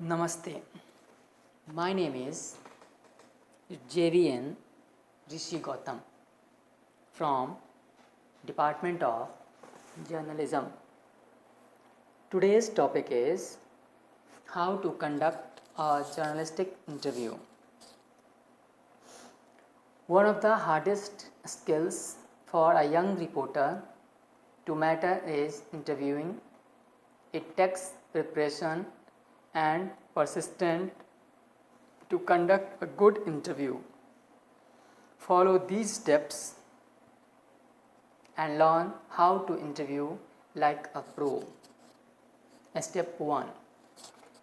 Namaste. My name is JVN Rishi Gautam from Department of Journalism. Today's topic is how to conduct a journalistic interview. One of the hardest skills for a young reporter to master is interviewing. It takes preparation and persistence to conduct a good interview. Follow these steps and learn how to interview like a pro. Step 1.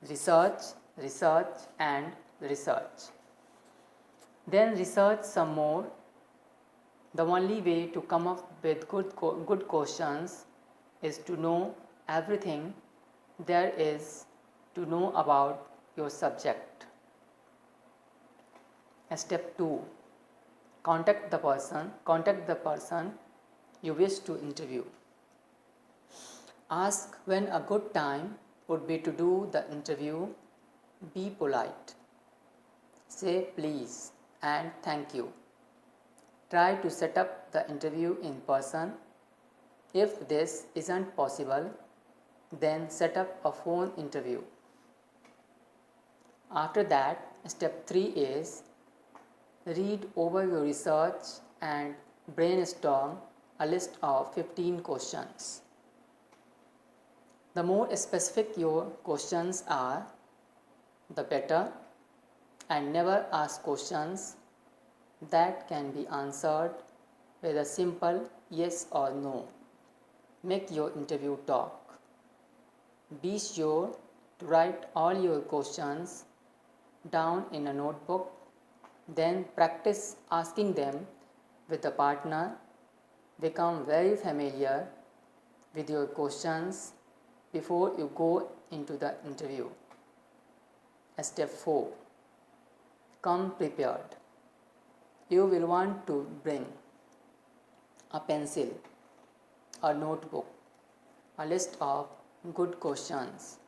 Research, research and research. Then research some more. The only way to come up with good questions is to know everything there is to know about your subject. Step 2. Contact the person you wish to interview. Ask when a good time would be to do the interview. Be polite. Say please and thank you. Try to set up the interview in person. If this isn't possible, then set up a phone interview. After that, step 3 is read over your research and brainstorm a list of 15 questions. The more specific your questions are, the better, and never ask questions that can be answered with a simple yes or no. Make your interview talk. Be sure to write all your questions down in a notebook, then practice asking them with a partner. Become very familiar with your questions before you go into the interview. Step 4. Come prepared. You will want to bring a pencil, a notebook, a list of good questions,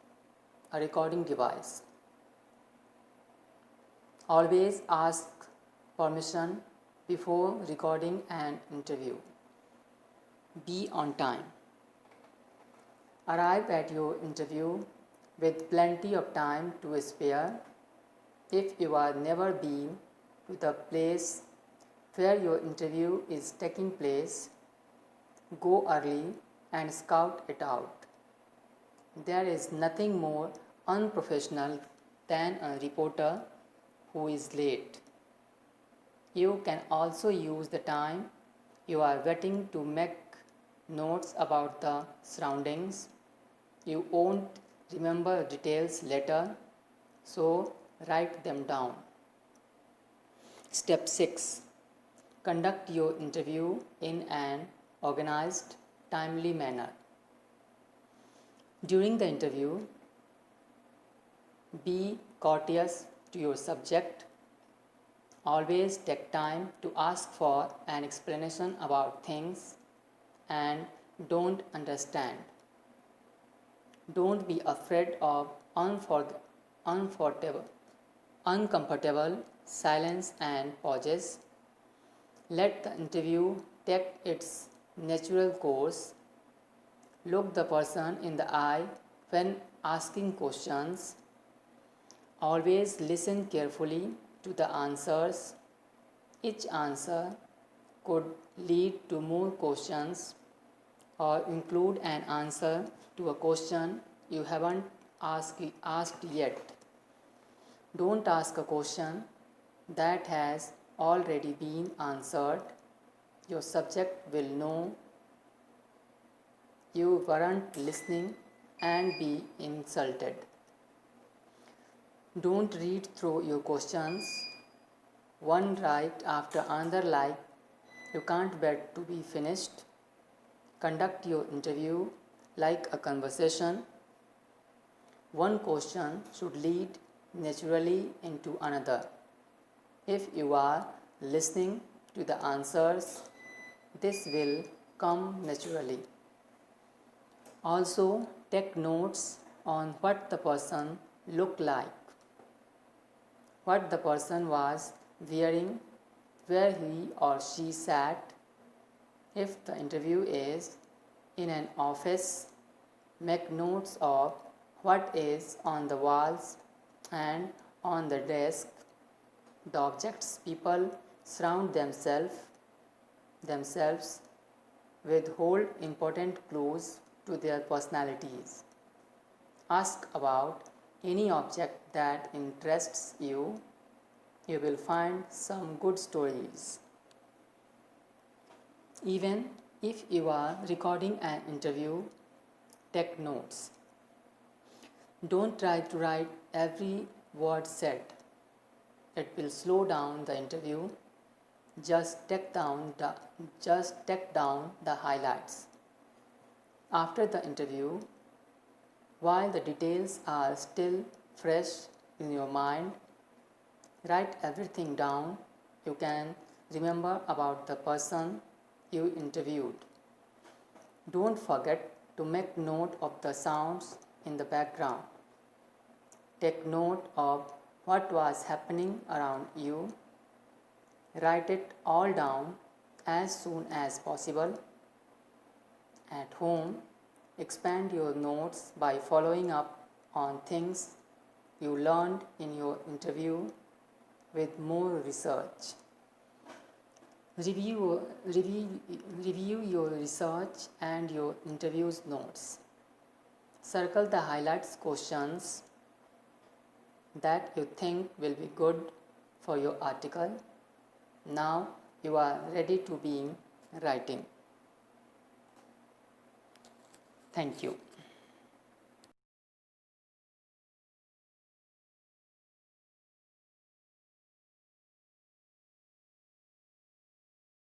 a recording device. Always ask permission before recording an interview. Be on time. Arrive at your interview with plenty of time to spare. If you have never been to the place where your interview is taking place, go early and scout it out. There is nothing more unprofessional than a reporter who is late. You can also use the time you are waiting to make notes about the surroundings. You won't remember details later, so write them down. Step 6. Conduct your interview in an organized, timely manner. During the interview, be courteous to your subject. Always take time to ask for an explanation about things and don't understand. Don't be afraid of uncomfortable silence and pauses. Let the interview take its natural course. Look the person in the eye when asking questions. Always listen carefully to the answers. Each answer could lead to more questions or include an answer to a question you haven't asked yet. Don't ask a question that has already been answered. Your subject will know you weren't listening and be insulted. Don't read through your questions one right after another like you can't wait to be finished. Conduct your interview like a conversation. One question should lead naturally into another. If you are listening to the answers, this will come naturally. Also, take notes on what the person look like, what the person was wearing, where he or she sat. If the interview is in an office, make notes of what is on the walls and on the desk, the objects people surround themselves with hold important clues to their personalities. Ask about any object that interests you. You will find some good stories. Even if you are recording an interview, take notes. Don't try to write every word said. It will slow down the interview. Just take down the highlights. After the interview, while the details are still fresh in your mind, write everything down you can remember about the person you interviewed. Don't forget to make note of the sounds in the background. Take note of what was happening around you. Write it all down as soon as possible. At home, expand your notes by following up on things you learned in your interview with more research. Review your research and your interview's notes. Circle the highlights questions that you think will be good for your article. Now you are ready to begin writing. Thank you.